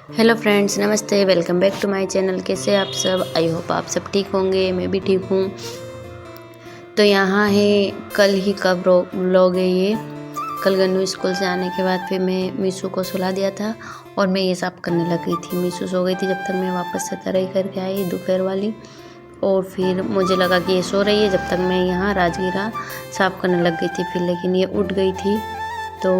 Hello friends, नमस्ते। Welcome back to my channel. कैसे आप सब? आई होप आप सब ठीक होंगे। मैं भी ठीक हूँ। तो यहाँ है कल ही का व्लॉग है ये। कल गन्नू स्कूल से आने के बाद फिर मैं मीशू को सुला दिया था और मैं ये साफ़ करने लग गई थी। मीशू सो गई थी जब तक मैं वापस से तराई करके आई दोपहर वाली, और फिर मुझे लगा कि ये सो रही है जब तक मैं यहाँ राजगिरा साफ़ करने लग गई थी। फिर लेकिन ये उठ गई थी तो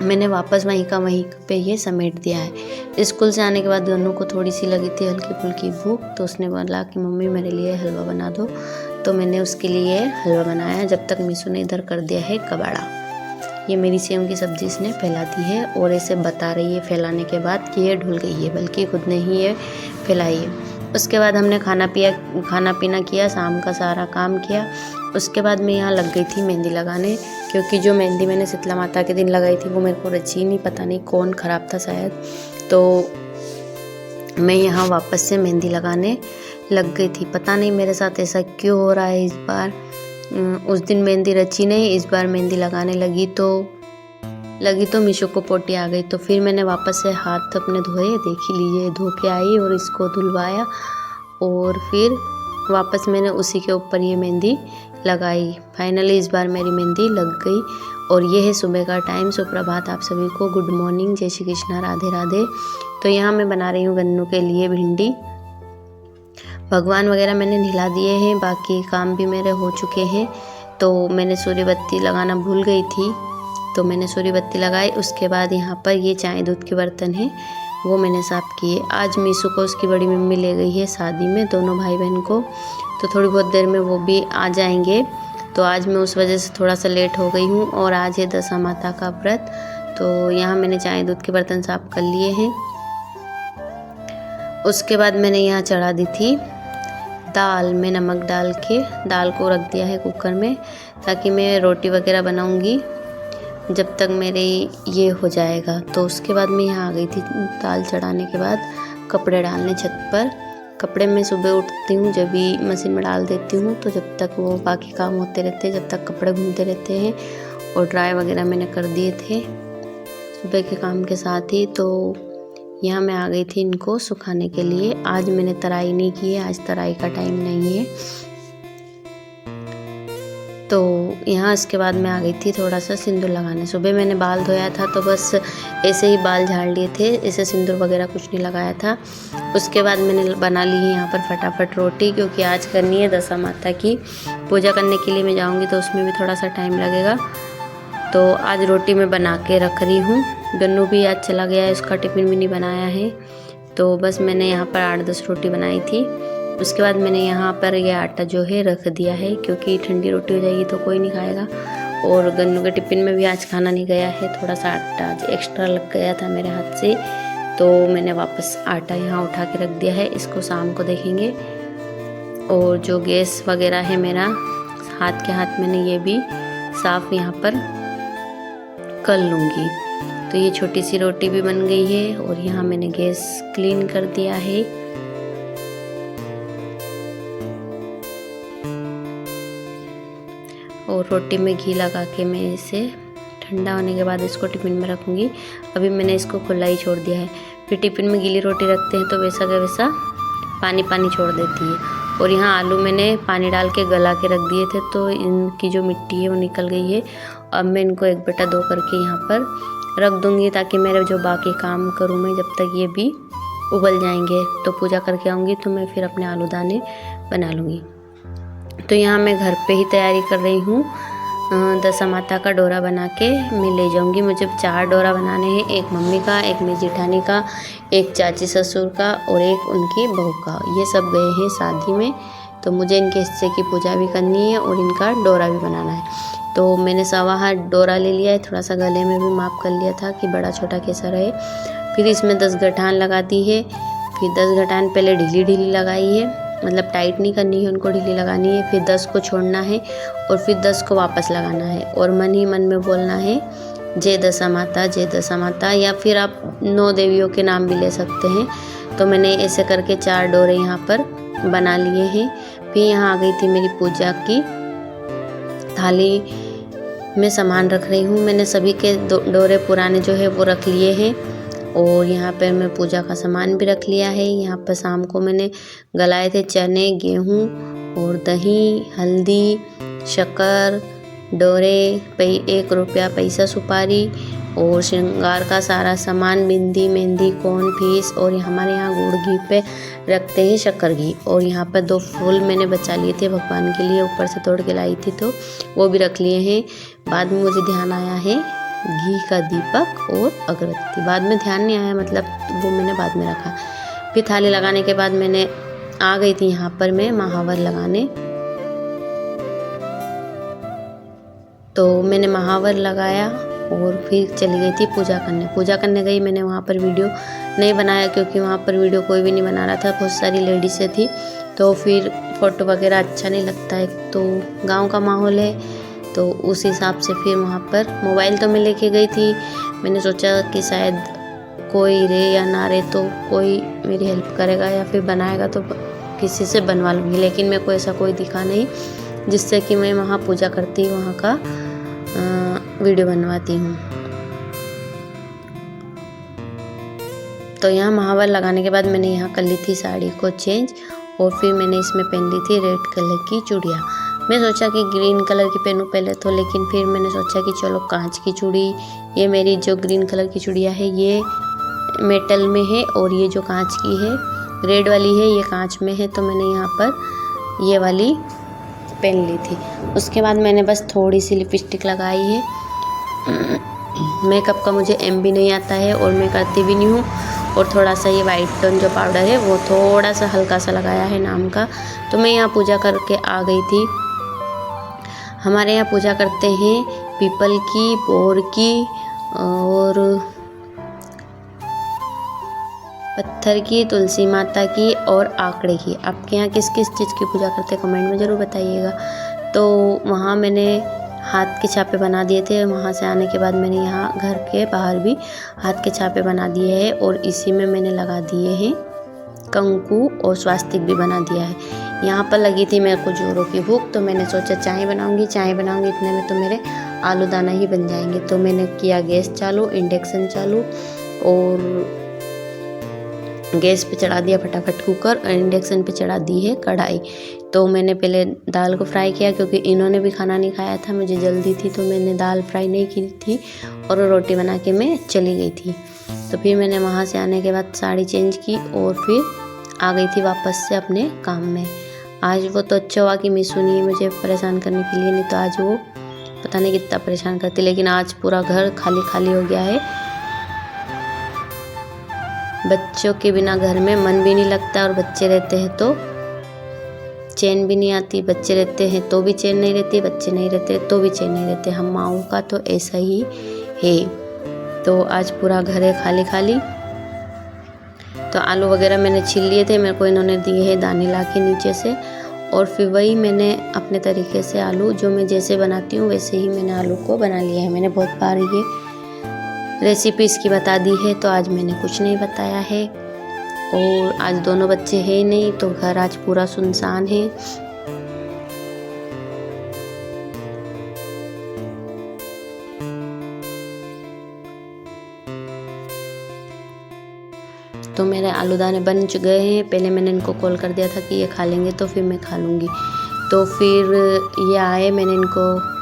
मैंने वापस वहीं पे ये समेट दिया है। स्कूल से आने के बाद गन्नू को थोड़ी सी लगी थी हल्की फुल्की भूख, तो उसने बोला कि मम्मी मेरे लिए हलवा बना दो। तो मैंने उसके लिए हलवा बनाया जब तक मीशू ने इधर कर दिया है कबाड़ा। ये मेरी सेम की सब्ज़ी इसने फैला दी है और ऐसे बता रही है फैलाने के बाद कि ये ढुल गई है, बल्कि खुद ने ही ये फैलाई है। उसके बाद हमने खाना पीना किया, शाम का सारा काम किया। उसके बाद मैं यहाँ लग गई थी मेहंदी लगाने, क्योंकि जो मेहंदी मैंने शीतला माता के दिन लगाई थी वो मेरे को रची नहीं, पता नहीं कौन ख़राब था शायद। तो मैं यहाँ वापस से मेहंदी लगाने लग गई थी। पता नहीं मेरे साथ ऐसा क्यों हो रहा है इस बार। उस दिन मेहंदी रची नहीं, इस बार मेहंदी लगाने लगी तो मीशू को पोटी आ गई। तो फिर मैंने वापस से हाथ अपने धोए, देख ही लीजिए, धो के आई और इसको धुलवाया और फिर वापस मैंने उसी के ऊपर ये मेहंदी लगाई। फाइनली इस बार मेरी मेहंदी लग गई। और ये है सुबह का टाइम। सुप्रभात आप सभी को, गुड मॉर्निंग, जय श्री कृष्णा, राधे राधे। तो यहाँ मैं बना रही हूँ गन्नू के लिए भिंडी। भगवान वगैरह मैंने नहला दिए हैं, बाकी काम भी मेरे हो चुके हैं। तो मैंने सूर्य बत्ती लगाना भूल गई थी, तो मैंने सूर्य बत्ती लगाई। उसके बाद यहाँ पर ये चाय दूध के बर्तन हैं वो मैंने साफ़ किए। आज मीशू को उसकी बड़ी मम्मी ले गई है शादी में, दोनों भाई बहन को, तो थोड़ी बहुत देर में वो भी आ जाएंगे। तो आज मैं उस वजह से थोड़ा सा लेट हो गई हूँ। और आज है दशा माता का व्रत। तो यहाँ मैंने चाय दूध के बर्तन साफ़ कर लिए हैं। उसके बाद मैंने यहाँ चढ़ा दी थी दाल में नमक डाल के, दाल को रख दिया है कुकर में, ताकि मैं रोटी वगैरह बनाऊँगी जब तक मेरे ये हो जाएगा। तो उसके बाद मैं यहाँ आ गई थी दाल चढ़ाने के बाद कपड़े डालने छत पर। कपड़े मैं सुबह उठती हूँ जब भी मशीन में डाल देती हूँ, तो जब तक वो बाकी काम होते रहते हैं, जब तक कपड़े घूमते रहते हैं। और ड्राई वगैरह मैंने कर दिए थे सुबह के काम के साथ ही। तो यहाँ मैं आ गई थी इनको सुखाने के लिए। आज मैंने तराई नहीं की है, आज तराई का टाइम नहीं है। तो यहाँ इसके बाद मैं आ गई थी थोड़ा सा सिंदूर लगाने। सुबह मैंने बाल धोया था तो बस ऐसे ही बाल झाड़ लिए थे, ऐसे सिंदूर वगैरह कुछ नहीं लगाया था। उसके बाद मैंने बना ली है यहाँ पर फटाफट रोटी, क्योंकि आज करनी है दशा माता की पूजा करने के लिए मैं जाऊँगी, तो उसमें भी थोड़ा सा टाइम लगेगा। तो आज रोटी मैं बना के रख रही हूँ। गन्नू भी आज चला गया है, उसका टिफ़िन भी नहीं बनाया है। तो बस मैंने यहाँ पर 8-10 रोटी बनाई थी। उसके बाद मैंने यहाँ पर ये आटा जो है रख दिया है, क्योंकि ठंडी रोटी हो जाएगी तो कोई नहीं खाएगा। और गन्नू के टिफ़िन में भी आज खाना नहीं गया है, थोड़ा सा आटा आज एक्स्ट्रा लग गया था मेरे हाथ से, तो मैंने वापस आटा यहाँ उठा के रख दिया है। इसको शाम को देखेंगे। और जो गैस वगैरह है मेरा हाथ के हाथ, मैंने ये भी साफ़ यहाँ पर कर लूँगी। तो ये छोटी सी रोटी भी बन गई है और यहाँ मैंने गैस क्लीन कर दिया है। और रोटी में घी लगा के मैं इसे ठंडा होने के बाद इसको टिफ़िन में रखूँगी। अभी मैंने इसको खुला ही छोड़ दिया है। फिर टिफ़िन में गीली रोटी रखते हैं तो वैसा का वैसा पानी छोड़ देती है। और यहाँ आलू मैंने पानी डाल के गला के रख दिए थे, तो इनकी जो मिट्टी है वो निकल गई है। अब मैं इनको 1/2 करके यहाँ पर रख दूँगी, ताकि मेरे जो बाकी काम करूँ मैं, जब तक ये भी उबल जाएंगे। तो पूजा करके आऊँगी तो मैं फिर अपने आलू दाने बना लूँगी। तो यहाँ मैं घर पे ही तैयारी कर रही हूँ। दशा माता का डोरा बना के मैं ले जाऊँगी। मुझे 4 डोरा बनाने हैं, एक मम्मी का, एक मेरी जेठानी का, एक चाची ससुर का और एक उनकी बहू का। ये सब गए हैं शादी में, तो मुझे इनके हिस्से की पूजा भी करनी है और इनका डोरा भी बनाना है। तो मैंने 1.25 हाथ डोरा ले लिया है, थोड़ा सा गले में भी माप कर लिया था कि बड़ा छोटा कैसा रहे। फिर इसमें 10 गठान लगा दी है। फिर 10 गठान पहले ढीली लगाई है, मतलब टाइट नहीं करनी है, उनको ढीली लगानी है। फिर 10 को छोड़ना है और फिर 10 को वापस लगाना है। और मन ही मन में बोलना है जय दशा माता, जय दशा माता, या फिर आप 9 देवियों के नाम भी ले सकते हैं। तो मैंने ऐसे करके 4 डोरे यहाँ पर बना लिए हैं। फिर यहाँ आ गई थी मेरी पूजा की थाली में सामान रख रही हूँ। मैंने सभी के डोरे पुराने जो है वो रख लिए हैं। और यहाँ पर मैं पूजा का सामान भी रख लिया है। यहाँ पर शाम को मैंने गलाए थे चने, गेहूँ और दही, हल्दी, शक्कर, डोरे, 1 रुपया पैसा सुपारी और श्रृंगार का सारा सामान, बिंदी, मेहंदी, कोन, फीस और हमारे यहाँ गुड़ घी पे रखते हैं शक्कर घी। और यहाँ पर 2 फूल मैंने बचा लिए थे भगवान के लिए, ऊपर से तोड़ के लाई थी तो वो भी रख लिए हैं। बाद में मुझे ध्यान आया है घी का दीपक और अगरबत्ती, बाद में ध्यान नहीं आया, मतलब वो मैंने बाद में रखा। फिर थाली लगाने के बाद मैंने आ गई थी यहाँ पर मैं महावर लगाने। तो मैंने महावर लगाया और फिर चली गई थी पूजा करने गई। मैंने वहाँ पर वीडियो नहीं बनाया क्योंकि वहाँ पर वीडियो कोई भी नहीं बना रहा था, बहुत सारी लेडीज़ें थी, तो फिर फ़ोटो वगैरह अच्छा नहीं लगता है। तो गांव का माहौल है तो उस हिसाब से फिर वहाँ पर मोबाइल तो मैं लेके गई थी। मैंने सोचा कि शायद कोई रहे या ना रहे तो कोई मेरी हेल्प करेगा या फिर बनाएगा तो किसी से बनवा लूँगी, लेकिन मेरे को ऐसा कोई दिखा नहीं जिससे कि मैं वहाँ पूजा करती वहाँ का वीडियो बनवाती हूँ। तो यहाँ महावर लगाने के बाद मैंने यहाँ कर ली थी साड़ी को चेंज और फिर मैंने इसमें पहन ली थी रेड कलर की चूड़ियाँ। मैं सोचा कि ग्रीन कलर की पहनूँ पहले तो, लेकिन फिर मैंने सोचा कि चलो कांच की चूड़ी, ये मेरी जो ग्रीन कलर की चूड़ियाँ है ये मेटल में है और ये जो कांच की है रेड वाली है ये कांच में है, तो मैंने यहाँ पर ये वाली पहन ली थी। उसके बाद मैंने बस थोड़ी सी लिपस्टिक लगाई है। मेकअप का मुझे भी नहीं आता है और मैं करती भी नहीं हूँ। और थोड़ा सा ये वाइट टोन जो पाउडर है वो थोड़ा सा हल्का सा लगाया है नाम का। तो मैं यहाँ पूजा करके आ गई थी। हमारे यहाँ पूजा करते हैं पीपल की, बोर की और पत्थर की, तुलसी माता की और आंकड़े की। आपके यहाँ किस किस चीज़ की पूजा करते हैं कमेंट में ज़रूर बताइएगा। तो वहाँ मैंने हाथ के छापे बना दिए थे। वहाँ से आने के बाद मैंने यहाँ घर के बाहर भी हाथ के छापे बना दिए हैं और इसी में मैंने लगा दिए हैं कंकु और स्वास्तिक भी बना दिया है। यहाँ पर लगी थी मेरे को जोरों की भूख, तो मैंने सोचा चाय बनाऊँगी इतने में तो मेरे आलू दाना ही बन जाएंगे। तो मैंने किया गैस चालू, इंडक्शन चालू और गैस पे चढ़ा दिया फटाफट कुकर और इंडक्शन पे चढ़ा दी है कढ़ाई। तो मैंने पहले दाल को फ्राई किया क्योंकि इन्होंने भी खाना नहीं खाया था, मुझे जल्दी थी तो मैंने दाल फ्राई नहीं की थी और रोटी बना के मैं चली गई थी। तो फिर मैंने वहाँ से आने के बाद साड़ी चेंज की और फिर आ गई थी वापस से अपने काम में। आज वो तो अच्छा हुआ कि मिसू नहीं है मुझे परेशान करने के लिए, नहीं तो आज वो पता नहीं कितना परेशान करती। लेकिन आज पूरा घर खाली खाली हो गया है। बच्चों के बिना घर में मन भी नहीं लगता और बच्चे रहते हैं तो चैन भी नहीं आती। बच्चे रहते हैं तो भी चैन नहीं रहती, बच्चे नहीं रहते तो भी चैन नहीं रहते। हम माओं का तो ऐसा ही है। तो आज पूरा घर है खाली खाली। तो आलू वगैरह मैंने छील लिए थे, मेरे को इन्होंने दिए हैं दाने ला के नीचे से। और फिर वही मैंने अपने तरीके से आलू जो मैं जैसे बनाती हूँ वैसे ही मैंने आलू को बना लिया है। मैंने बहुत बार ये रेसिपी इसकी बता दी है तो आज मैंने कुछ नहीं बताया है। और आज दोनों बच्चे हैं नहीं तो घर आज पूरा सुनसान है। तो मेरे आलू दाने बन गए हैं। पहले मैंने इनको कॉल कर दिया था कि ये खा लेंगे तो फिर मैं खा लूँगी। तो फिर ये आए, मैंने इनको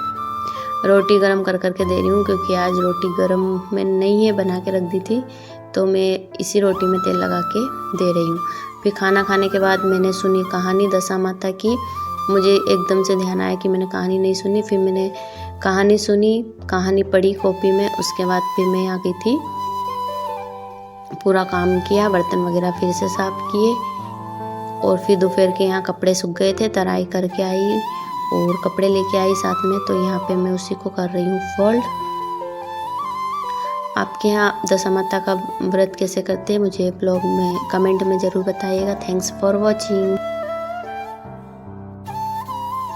रोटी गरम कर करके दे रही हूँ क्योंकि आज रोटी गरम में नहीं है, बना के रख दी थी तो मैं इसी रोटी में तेल लगा के दे रही हूँ। फिर खाना खाने के बाद मैंने सुनी कहानी दशा माता की। मुझे एकदम से ध्यान आया कि मैंने कहानी नहीं सुनी। फिर मैंने कहानी सुनी, कहानी पढ़ी कॉपी में। उसके बाद फिर मैं आ गई थी, पूरा काम किया, बर्तन वगैरह फिर से साफ़ किए। और फिर दोपहर के यहाँ कपड़े सूख गए थे, तराई करके आई और कपड़े लेके आई साथ में। तो यहाँ पे मैं उसी को कर रही हूँ फोल्ड। आपके यहाँ दशा माता का व्रत कैसे करते हैं मुझे ब्लॉग में कमेंट में ज़रूर बताइएगा। Thanks for watching.